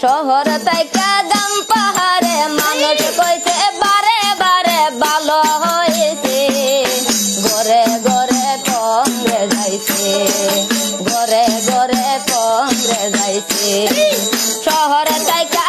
শহর থেকে গাম পাহাড়ে মানুষ কইছে বারে বারে ভালো হয়েছে ঘরে ঘরে কংগ্রেস আইছে ঘরে ঘরে কংগ্রেস আইছে শহর থেকে